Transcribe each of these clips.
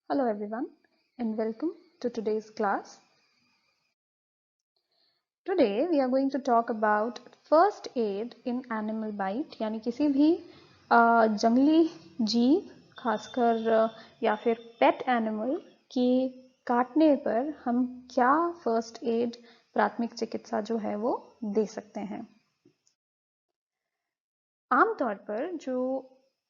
Hello everyone and welcome to today's class. Today we are going to talk about first aid in animal bite यानी किसी भी जंगली जीव खासकर या फिर पेट एनिमल की काटने पर हम क्या फर्स्ट एड प्राथमिक चिकित्सा जो है वो दे सकते हैं। आमतौर पर जो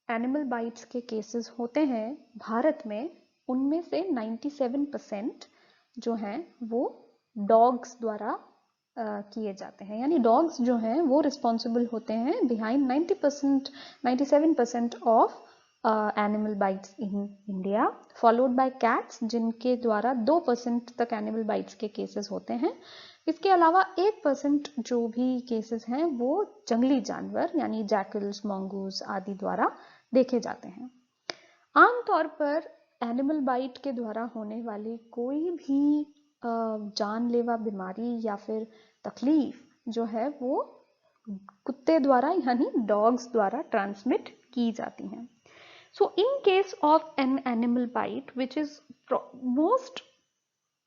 एनिमल बाइट्स के केसेस होते हैं भारत में उनमें से 97% जो हैं वो डॉग्स द्वारा किए जाते हैं, यानी डॉग्स जो हैं वो रिस्पॉन्सिबल होते हैं behind 97% of animal bytes in India, followed by cats जिनके द्वारा 2% तक एनिमल बाइट्स के केसेस होते हैं। इसके अलावा 1% जो भी केसेस हैं वो जंगली जानवर यानी जैकल्स, मंगूस आदि द्वारा देखे जाते हैं। आमतौर पर एनिमल बाइट के द्वारा होने वाली कोई भी जानलेवा बीमारी या फिर तकलीफ जो है वो कुत्ते द्वारा यानी डॉग्स द्वारा ट्रांसमिट की जाती हैं। So in case of an animal bite, which is most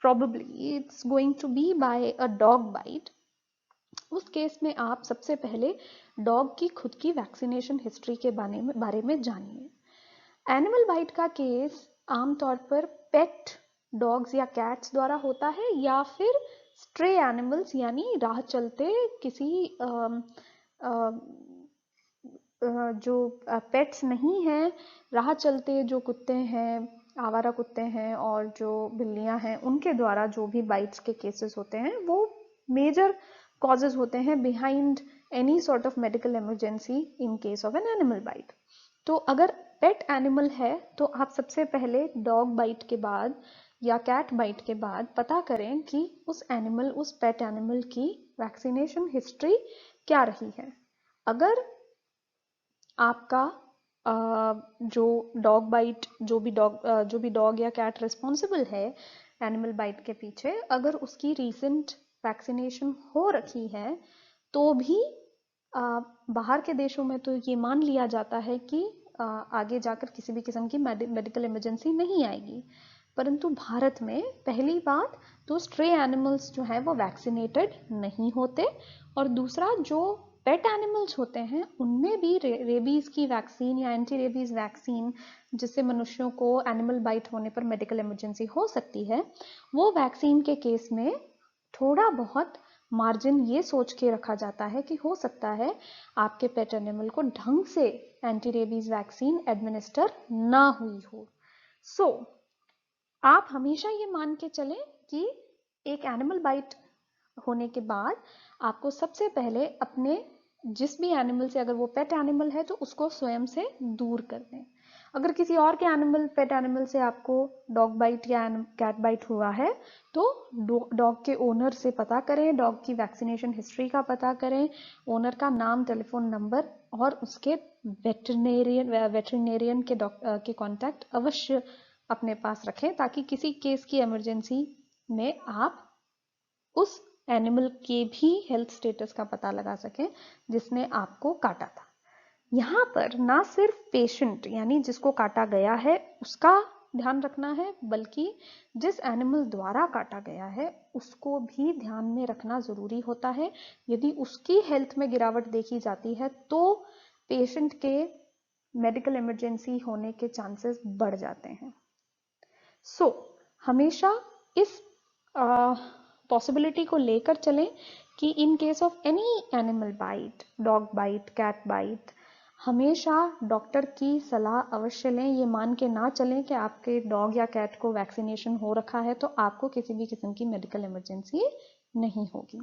probably it's going to be by a dog bite, उस केस में आप सबसे पहले डॉग की खुद की वैक्सीनेशन हिस्ट्री के बारे में जानिए। एनिमल बाइट का केस आमतौर पर पेट डॉग्स या कैट्स द्वारा होता है या फिर स्ट्रे एनिमल्स यानी राह चलते किसी जो पेट्स नहीं हैं, राह चलते जो कुत्ते हैं, आवारा कुत्ते हैं और जो बिल्लियां हैं उनके द्वारा जो भी बाइट्स के केसेस होते हैं वो मेजर कॉजेज होते हैं behind any sort of medical emergency in case of an animal bite. तो अगर पेट एनिमल है तो आप सबसे पहले डॉग बाइट के बाद या कैट बाइट के बाद पता करें कि उस पेट एनिमल की वैक्सीनेशन हिस्ट्री क्या रही है। अगर आपका जो डॉग बाइट जो भी डॉग या कैट रिस्पॉन्सिबल है एनिमल बाइट के पीछे, अगर उसकी रीसेंट वैक्सीनेशन हो रखी है तो भी बाहर के देशों में तो ये मान लिया जाता है कि आगे जाकर किसी भी किस्म की मेडिकल इमरजेंसी नहीं आएगी। परंतु भारत में पहली बात तो स्ट्रे एनिमल्स जो है वो वैक्सीनेटेड नहीं होते और दूसरा जो पेट एनिमल्स होते हैं उनमें भी रेबीज की वैक्सीन या एंटी रेबीज वैक्सीन जिससे मनुष्यों को एनिमल बाइट होने पर मेडिकल इमरजेंसी हो सकती है, वो वैक्सीन के केस में थोड़ा बहुत मार्जिन ये सोच के रखा जाता है कि हो सकता है आपके पेट एनिमल को ढंग से एंटी रेबीज वैक्सीन एडमिनिस्टर ना हुई हो। सो आप हमेशा ये मान के चलें कि एक एनिमल बाइट होने के बाद आपको सबसे पहले अपने जिस भी एनिमल से, अगर वो पेट एनिमल है तो उसको स्वयं से दूर कर दें। अगर किसी और के पेट एनिमल से आपको डॉग बाइट या कैट बाइट हुआ है तो डॉग के ओनर से पता करें, डॉग की वैक्सीनेशन हिस्ट्री का पता करें, ओनर का नाम, टेलीफोन नंबर और उसके वेटरिनेरियन के कॉन्टैक्ट अवश्य अपने पास रखें ताकि किसी केस की इमरजेंसी में आप उस एनिमल के भी हेल्थ स्टेटस का पता लगा सकें जिसने आपको काटा था। यहाँ पर ना सिर्फ पेशेंट यानी जिसको काटा गया है उसका ध्यान रखना है, बल्कि जिस एनिमल द्वारा काटा गया है उसको भी ध्यान में रखना जरूरी होता है। यदि उसकी हेल्थ में गिरावट देखी जाती है तो पेशेंट के मेडिकल इमरजेंसी होने के चांसेस बढ़ जाते हैं। सो हमेशा इस पॉसिबिलिटी को लेकर चलें कि in case of any animal bite, dog bite, cat bite, हमेशा डॉक्टर की सलाह अवश्य लें। ये मान के ना चलें कि आपके डॉग या कैट को वैक्सीनेशन हो रखा है तो आपको किसी भी किस्म की मेडिकल इमरजेंसी नहीं होगी।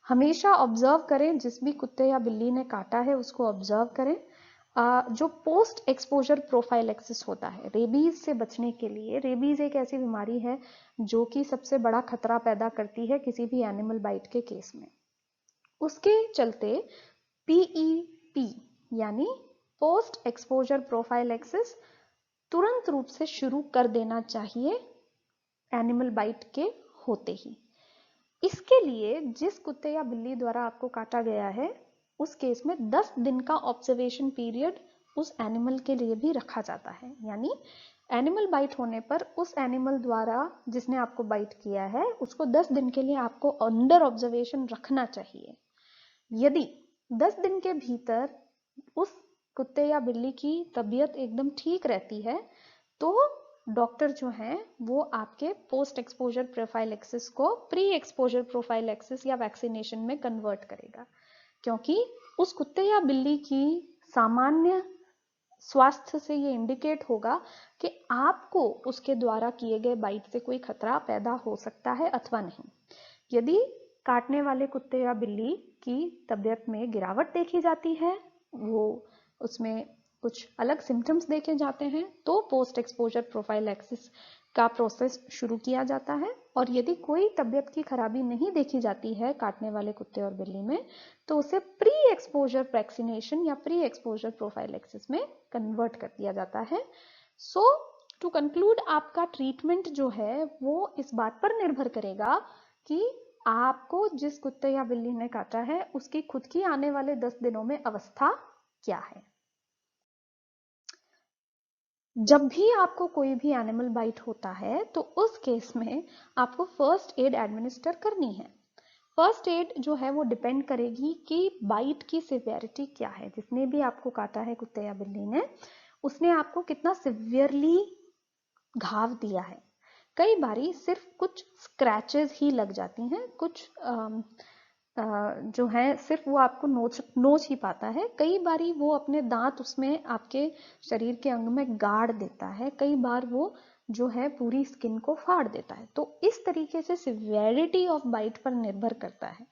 हमेशा ऑब्जर्व करें, जिस भी कुत्ते या बिल्ली ने काटा है उसको ऑब्जर्व करें। जो पोस्ट एक्सपोजर प्रोफाइलेक्सिस होता है रेबीज से बचने के लिए, रेबीज एक ऐसी बीमारी है जो कि सबसे बड़ा खतरा पैदा करती है किसी भी एनिमल बाइट के केस में। उसके चलते PEP यानी पोस्ट एक्सपोजर प्रोफाइलेक्सिस तुरंत रूप से शुरू कर देना चाहिए एनिमल बाइट के होते ही। इसके लिए जिस कुत्ते या बिल्ली द्वारा आपको काटा गया है उस केस में 10 दिन का ऑब्जर्वेशन पीरियड उस एनिमल के लिए भी रखा जाता है। यानी एनिमल बाइट होने पर उस एनिमल द्वारा जिसने आपको बाइट किया है उसको 10 दिन के लिए आपको अंडर ऑब्जर्वेशन रखना चाहिए। यदि 10 दिन के भीतर उस कुत्ते या बिल्ली की तबीयत एकदम ठीक रहती है तो डॉक्टर जो है वो आपके पोस्ट एक्सपोजर प्रोफाइलैक्सिस को प्री एक्सपोजर प्रोफाइलैक्सिस या वैक्सीनेशन में कन्वर्ट करेगा, क्योंकि उस कुत्ते या बिल्ली की सामान्य स्वास्थ्य से ये इंडिकेट होगा कि आपको उसके द्वारा किए गए बाइट से कोई खतरा पैदा हो सकता है अथवा नहीं। यदि काटने वाले कुत्ते या बिल्ली की तबीयत में गिरावट देखी जाती है, वो उसमें कुछ अलग सिम्टम्स देखे जाते हैं, तो पोस्ट एक्सपोजर प्रोफाइलैक्सिस का प्रोसेस शुरू किया जाता है। और यदि कोई तबीयत की खराबी नहीं देखी जाती है काटने वाले कुत्ते और बिल्ली में, तो उसे प्री एक्सपोजर वैक्सीनेशन या प्री एक्सपोजर प्रोफाइलैक्सिस में कन्वर्ट कर दिया जाता है। सो टू कंक्लूड, आपका ट्रीटमेंट जो है वो इस बात पर निर्भर करेगा कि आपको जिस कुत्ते या बिल्ली ने काटा है उसकी खुद की आने वाले 10 दिनों में अवस्था क्या है। जब भी आपको कोई भी एनिमल बाइट होता है तो उस केस में आपको फर्स्ट एड एडमिनिस्टर करनी है। फर्स्ट एड जो है वो डिपेंड करेगी कि बाइट की सिवियरिटी क्या है। जिसने भी आपको काटा है कुत्ते या बिल्ली ने, उसने आपको कितना सिवियरली घाव दिया है। कई बारी सिर्फ कुछ स्क्रैचेस ही लग जाती हैं, कुछ जो है सिर्फ वो आपको नोच ही पाता है। कई बारी वो अपने दांत उसमें आपके शरीर के अंग में गाड़ देता है, कई बार वो जो है पूरी स्किन को फाड़ देता है। तो इस तरीके से सिवियरिटी ऑफ बाइट पर निर्भर करता है।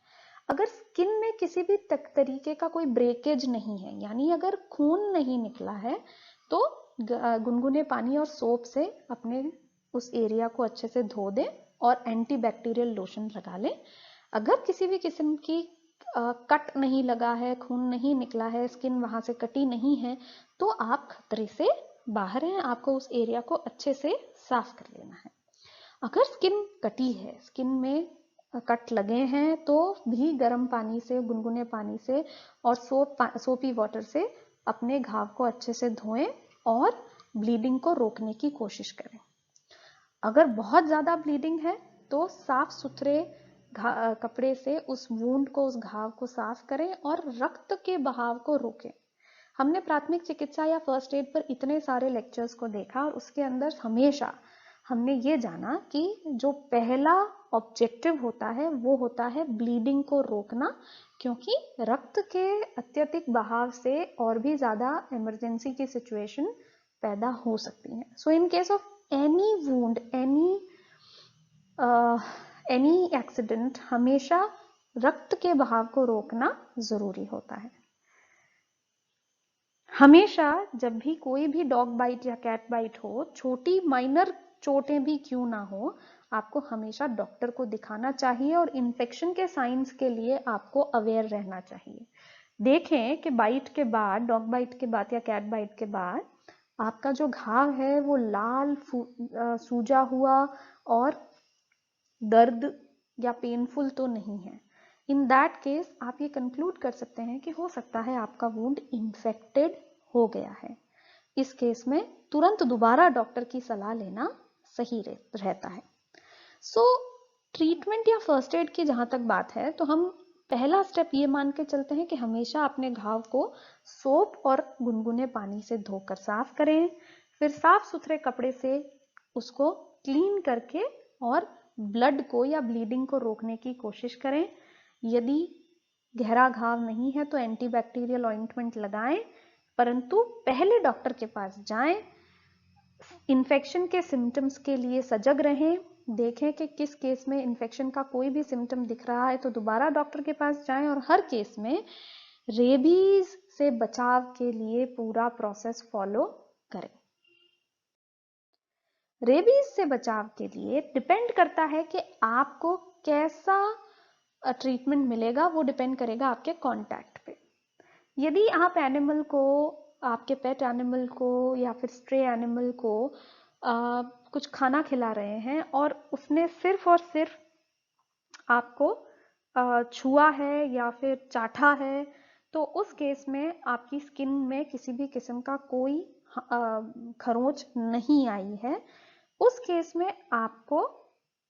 अगर स्किन में किसी भी तरीके का कोई ब्रेकेज नहीं है, यानी अगर खून नहीं निकला है, तो गुनगुने पानी और सोप से अपने उस एरिया को अच्छे से धो दें और एंटीबैक्टीरियल लोशन लगा लें। अगर किसी भी किस्म की कट नहीं लगा है, खून नहीं निकला है, स्किन वहां से कटी नहीं है, तो आप खतरे से बाहर हैं, आपको उस एरिया को अच्छे से साफ कर लेना है। अगर स्किन कटी है, स्किन में कट लगे हैं, तो भी गर्म पानी से, गुनगुने पानी से और सोपी वाटर से अपने घाव को अच्छे से धोएं और ब्लीडिंग को रोकने की कोशिश करें। अगर बहुत ज्यादा ब्लीडिंग है तो साफ सुथरे कपड़े से उस वूंड को, उस घाव को साफ करें और रक्त के बहाव को रोकें। हमने प्राथमिक चिकित्सा या फर्स्ट एड पर इतने सारे लेक्चर्स को देखा और उसके अंदर हमेशा हमने ये जाना कि जो पहला ऑब्जेक्टिव होता है वो होता है ब्लीडिंग को रोकना, क्योंकि रक्त के अत्यधिक बहाव से और भी ज्यादा इमरजेंसी की सिचुएशन पैदा हो सकती है। So in case of any wound, any accident, हमेशा रक्त के बहाव को रोकना जरूरी होता है। हमेशा जब भी कोई भी डॉग बाइट या कैट बाइट हो, छोटी माइनर चोटें भी क्यों ना हो, आपको हमेशा डॉक्टर को दिखाना चाहिए और इन्फेक्शन के साइंस के लिए आपको अवेयर रहना चाहिए। देखें कि बाइट के बाद, डॉग बाइट के बाद या कैट बाइट के बाद आपका जो घाव है वो लाल सूजा हुआ और दर्द या पेनफुल तो नहीं है। इन दैट केस आप ये कंक्लूड कर सकते हैं कि हो सकता है आपका वुंड इन्फेक्टेड हो गया है। इस केस में तुरंत दोबारा डॉक्टर की सलाह लेना सही रहता है। सो ट्रीटमेंट या फर्स्ट एड की जहां तक बात है, तो हम पहला स्टेप ये मान के चलते हैं कि हमेशा अपने घाव को सोप और गुनगुने पानी से धोकर साफ करें। फिर साफ सुथरे कपड़े से उसको क्लीन करके और ब्लड को या ब्लीडिंग को रोकने की कोशिश करें। यदि गहरा घाव नहीं है तो एंटीबैक्टीरियल ऑइंटमेंट लगाएं, परंतु पहले डॉक्टर के पास जाएं। इन्फेक्शन के सिम्टम्स के लिए सजग रहें। देखें कि किस केस में इन्फेक्शन का कोई भी सिम्टम दिख रहा है तो दोबारा डॉक्टर के पास जाएं, और हर केस में रेबीज से बचाव के लिए पूरा प्रोसेस फॉलो करें। रेबीज से बचाव के लिए डिपेंड करता है कि आपको कैसा ट्रीटमेंट मिलेगा, वो डिपेंड करेगा आपके कांटेक्ट पे। यदि आप एनिमल को, आपके पेट एनिमल को या फिर स्ट्रे एनिमल को कुछ खाना खिला रहे हैं और उसने सिर्फ और सिर्फ आपको छुआ है या फिर चाटा है, तो उस केस में आपकी स्किन में किसी भी किस्म का कोई खरोंच नहीं आई है, उस केस में आपको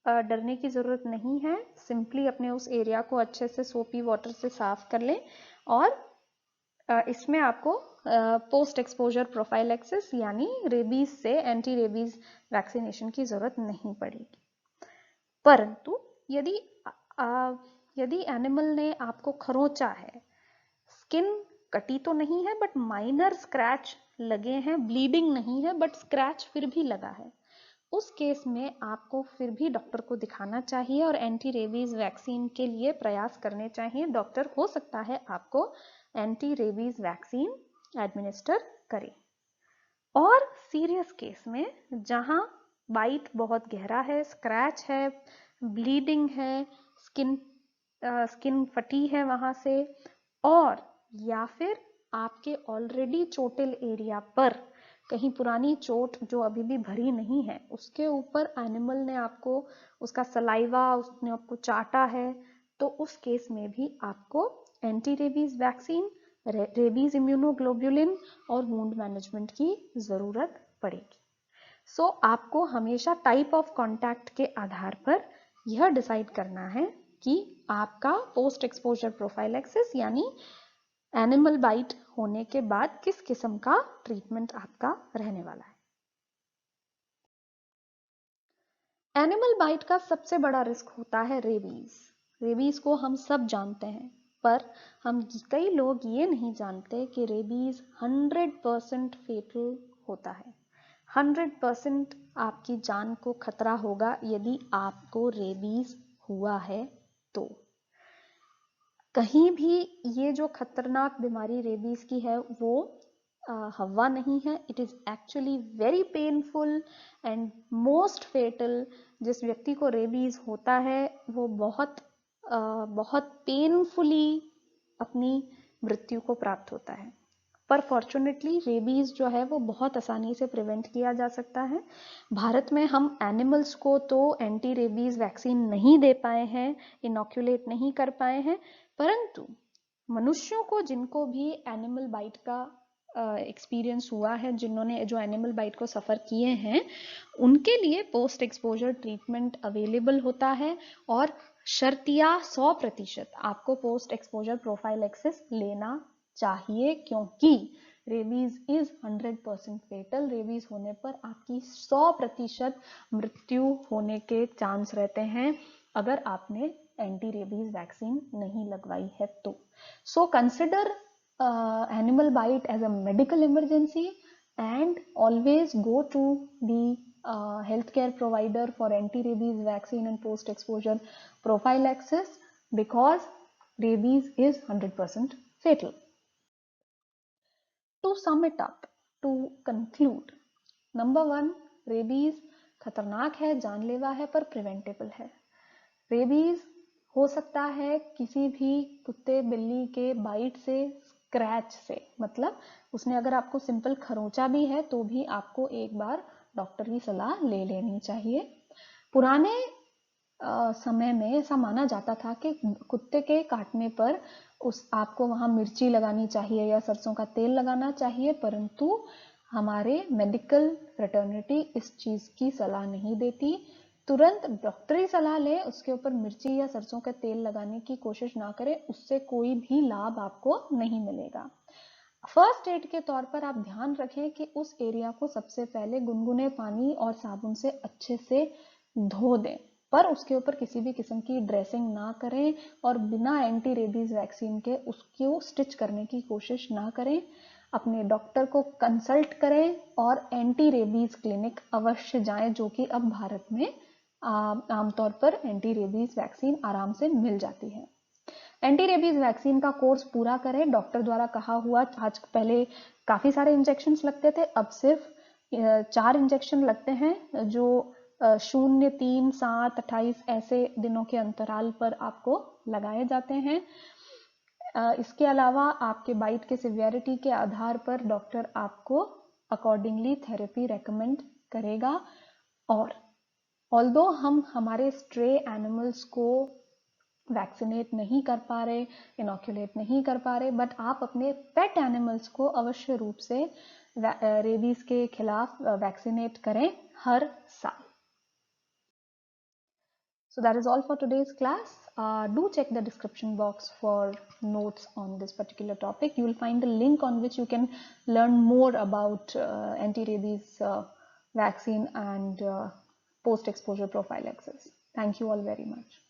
डरने की ज़रूरत नहीं है। सिंपली अपने उस एरिया को अच्छे से सोपी वाटर से साफ कर लें और इसमें आपको पोस्ट एक्सपोजर प्रोफाइलैक्सिस यानी रेबीज से एंटी रेबीज वैक्सीनेशन की ज़रूरत नहीं पड़ेगी। परंतु यदि यदि एनिमल ने आपको खरोंचा है, स्किन कटी तो नहीं है बट माइनर स्क्रैच लगे हैं, ब्लीडिंग नहीं है बट स्क्रैच फिर भी लगा है, उस केस में आपको फिर भी डॉक्टर को दिखाना चाहिए और एंटी रेबीज वैक्सीन के लिए प्रयास करने चाहिए। डॉक्टर हो सकता है आपको एंटी रेबीज वैक्सीन एडमिनिस्टर करे। और सीरियस केस में जहां बाइट बहुत गहरा है, स्क्रैच है, ब्लीडिंग है, स्किन फटी है वहां से, और या फिर आपके ऑलरेडी चोटिल एरिया पर कहीं पुरानी चोट जो अभी भी भरी नहीं है उसके ऊपर एनिमल ने आपको उसका सलाइवा उसने आपको चाटा है, तो उस केस में भी आपको anti rabies vaccine, rabies immunoglobulin और वुंड मैनेजमेंट की जरूरत पड़ेगी। सो आपको हमेशा टाइप ऑफ कॉन्टैक्ट के आधार पर यह डिसाइड करना है कि आपका पोस्ट एक्सपोजर प्रोफाइलैक्सिस यानी एनिमल बाइट होने के बाद किस किस्म का ट्रीटमेंट आपका रहने वाला है। एनिमल बाइट का सबसे बड़ा रिस्क होता है रेबीज। रेबीज को हम सब जानते हैं, पर हम कई लोग ये नहीं जानते कि रेबीज 100% फेटल होता है। 100% आपकी जान को खतरा होगा यदि आपको रेबीज हुआ है। तो कहीं भी ये जो खतरनाक बीमारी रेबीज की है वो हवा नहीं है। It is actually very painful and most fatal. जिस व्यक्ति को रेबीज होता है वो बहुत पेनफुली अपनी मृत्यु को प्राप्त होता है। पर फॉर्चुनेटली रेबीज जो है वो बहुत आसानी से प्रिवेंट किया जा सकता है। भारत में हम एनिमल्स को तो एंटी रेबीज वैक्सीन नहीं दे पाए हैं, इनोक्यूलेट नहीं कर पाए हैं, परंतु मनुष्यों को जिनको भी एनिमल बाइट का एक्सपीरियंस हुआ है, जिन्होंने जो एनिमल बाइट को सफ़र किए हैं, उनके लिए पोस्ट एक्सपोजर ट्रीटमेंट अवेलेबल होता है और शर्तिया 100% आपको पोस्ट एक्सपोजर प्रोफाइलैक्सिस लेना चाहिए, क्योंकि रेबीज इज 100% फेटल। रेबीज होने पर आपकी 100% मृत्यु होने के चांस रहते हैं अगर आपने एंटी रेबीज वैक्सीन नहीं लगवाई है तो। So consider animal bite as a medical emergency and always go to the healthcare provider for anti-rabies vaccine and post-exposure prophylaxis because rabies is 100% fatal. To sum it up, to conclude, number 1, rabies खतरनाक है, जानलेवा है, पर preventable है। Rabies हो सकता है किसी भी कुत्ते बिल्ली के बाइट से, स्क्रैच से, मतलब उसने अगर आपको सिंपल खरोंचा भी है तो भी आपको एक बार डॉक्टर की सलाह ले लेनी चाहिए। पुराने समय में ऐसा माना जाता था कि कुत्ते के काटने पर आपको वहां मिर्ची लगानी चाहिए या सरसों का तेल लगाना चाहिए, परंतु हमारे मेडिकल फ्रेटर्निटी इस चीज की सलाह नहीं देती। तुरंत डॉक्टरी सलाह लें, उसके ऊपर मिर्ची या सरसों का तेल लगाने की कोशिश ना करें, उससे कोई भी लाभ आपको नहीं मिलेगा। फर्स्ट एड के तौर पर आप ध्यान रखें कि उस एरिया को सबसे पहले गुनगुने पानी और साबुन से अच्छे से धो दें, पर उसके ऊपर किसी भी किस्म की ड्रेसिंग ना करें और बिना एंटी रेबीज वैक्सीन के उसको स्टिच करने की कोशिश ना करें। अपने डॉक्टर को कंसल्ट करें और एंटी रेबीज क्लिनिक अवश्य जाएं, जो कि अब भारत में आमतौर पर एंटी रेबीज वैक्सीन आराम से मिल जाती है। एंटी रेबीज वैक्सीन का कोर्स पूरा करें डॉक्टर द्वारा कहा हुआ। आज पहले काफी सारे इंजेक्शन लगते थे, अब सिर्फ 4 इंजेक्शन लगते हैं जो 0, 3, 7, 28 ऐसे दिनों के अंतराल पर आपको लगाए जाते हैं। इसके अलावा आपके बाइट के सिवियरिटी के आधार पर डॉक्टर आपको अकॉर्डिंगली थेरेपी रेकमेंड करेगा। और ऑल्दो हम हमारे स्ट्रे एनिमल्स को वैक्सीनेट नहीं कर पा रहे, इनोक्यूलेट नहीं कर पा रहे, बट आप अपने पेट एनिमल्स को अवश्य रूप से रेबीज के खिलाफ वैक्सीनेट करें हर साल. So that is all for today's class. Do check the description box for notes on this particular topic. You will find the link on which you can learn more about anti-rabies vaccine and post-exposure prophylaxis. Thank you all very much.